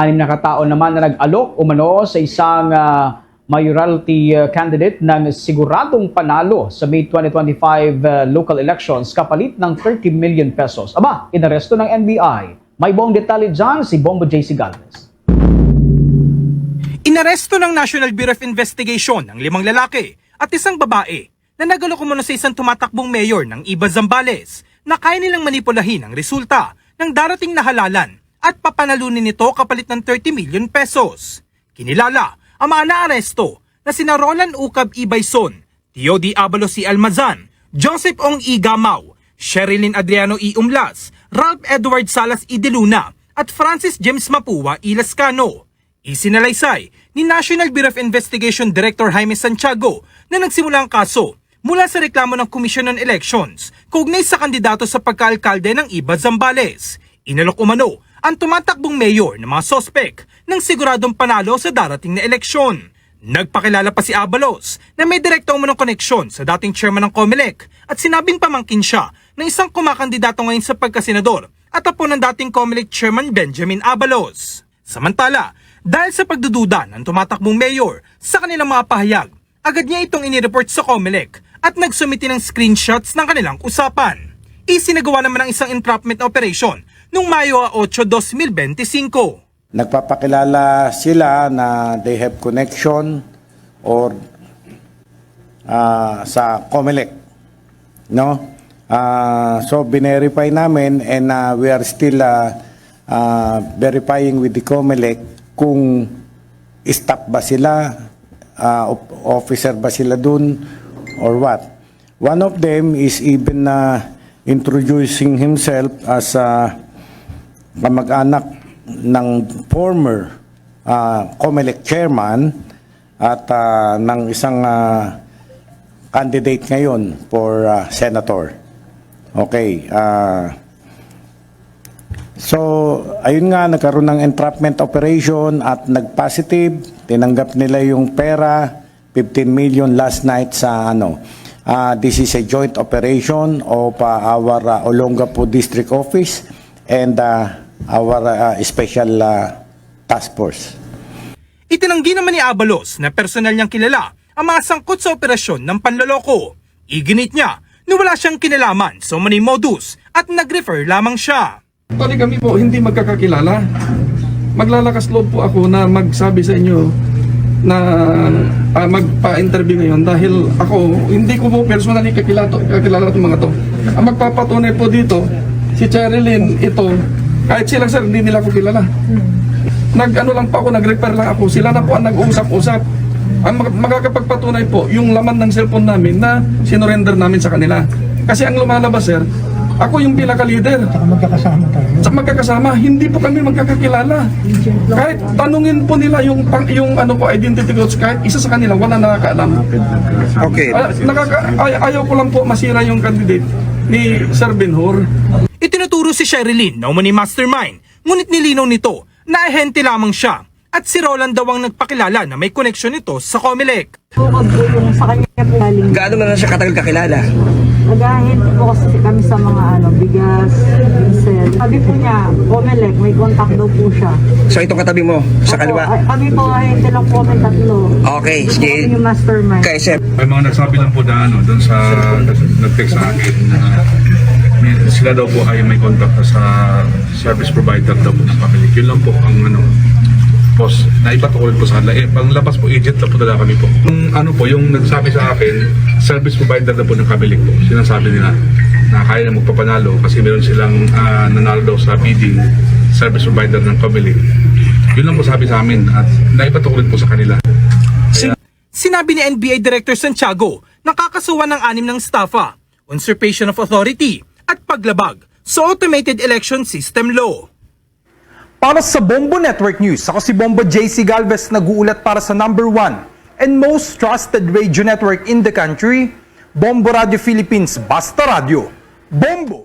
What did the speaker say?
Anim na katao naman na nag-alok umano sa isang mayoralty candidate ng siguradong panalo sa May 2025 local elections kapalit ng 30 million pesos. Aba, inaresto ng NBI. May buong detalye dyan si Bombo J.C. Galvez. Inaresto ng National Bureau of Investigation ang 5 lalaki at isang babae na nag-alok umano sa isang tumatakbong mayor ng Iba Zambales na kaya nilang manipulahin ang resulta ng darating na halalan at papanalunin nito kapalit ng 30 million pesos. Kinilala ang mga naaresto na sina Roland Ucab Ibayson, Tio D. Abalos C. Almazan, Joseph Ong E. Gamao, Sherilyn Adriano E. Umlas, Ralph Edward Salas E. De Luna at Francis James Mapua E. Lascano. Isinalaysay ni National Bureau of Investigation Director Jaime Santiago na nagsimula ang kaso mula sa reklamo ng Commission on Elections kaugnay sa kandidato sa pagkaalkalde ng Iba Zambales. Inalok umano ang tumatakbong mayor ng mga sospek ng siguradong panalo sa darating na eleksyon. Nagpakilala pa si Abalos na may direkta umanong koneksyon sa dating chairman ng COMELEC at sinabing pamangkin siya ng isang kumakandidato ngayon sa pagkasenador at apo ng dating COMELEC chairman Benjamin Abalos. Samantala, dahil sa pagdududa ng tumatakbong mayor sa kanilang mga pahayag, agad niya itong inireport sa COMELEC at nagsumiti ng screenshots ng kanilang usapan. Isinagawa naman ang isang entrapment operation noong Mayo 8, 2025. Nagpapakilala sila na they have connection or sa COMELEC, no? So binerify namin and we are still verifying with the COMELEC kung staff ba sila, officer ba sila dun or what. One of them is even introducing himself as kamag-anak ng former COMELEC chairman at ng isang candidate ngayon for senator. Okay. So, ayun nga, nagkaroon ng entrapment operation at nag-positive. Tinanggap nila yung pera, 15 million last night sa this is a joint operation of our Olongapo District Office and our special task force. Itinanggi naman ni Abalos na personal niyang kilala ang mga sangkot sa operasyon ng panloloko. Iginit niya na wala siyang kinalaman sa umano'y modus at nag-refer lamang siya. Actually kami po hindi magkakakilala. Maglalakas loob po ako na magsabi sa inyo na magpa-interview ngayon dahil ako hindi ko po personally kakilala itong mga to. Ang magpapatunay po dito, si Sherilyn, ito, kahit sila sir, hindi nila ako kilala. Nag-ano lang po ako, nag-refer lang ako, sila na po ang nag-uusap-usap. Ang magkakapagpatunay po, yung laman ng cellphone namin na sinurrender namin sa kanila. Kasi ang lumalabas sir, ako yung pinaka-leader. Saka magkakasama tayo. Sa magkakasama, hindi po kami magkakakilala. Kahit tanungin po nila yung ano po, identity codes, kahit isa sa kanila, wala nakakaalam. Okay. Ayaw ko lang po masira yung candidate ni Sir Benhur. Itinuturo si Sherilyn na umano'y mastermind, ngunit nilinaw nito na ahente lamang siya at si Roland daw ang nagpakilala na may koneksyon nito sa COMELEC. Bukod po yung sa kanya po galing. Gaano na siya katagal kakilala? Nag-ahente po kasi kami sa mga bigas, pincel. Sabi po niya, COMELEC, may contact daw po siya. So itong katabi mo, sa kaliwa? Kami po ahente lang po kami tatlo. Okay, Ito sige. po yung mastermind. Okay, sir. May mga nagsabi lang po na doon sa nag-text sa akin na sila daw po ay may contact sa service provider daw po ng COMELEC. Yun lang po ang post. Naiba ko ulit po sa kanila. Panglabas po, agent lang po talaga kami po. Yung nagsabi sa akin, service provider na po ng COMELEC po. Sinasabi nila na kaya na magpapanalo kasi meron silang nanalo daw sa bidding service provider ng COMELEC. Yun lang po sabi sa amin at naiba ko ulit po sa kanila. Sinabi ni NBI Director Santiago na kakasuhan ng 6 ng staffa, usurpation of authority at paglabag sa automated election system law. Para sa Bombo Network News, ako si Bombo J.C. Galvez, nag-uulat para sa #1 and most trusted radio network in the country, Bombo Radio Philippines, Basta Radio. Bombo!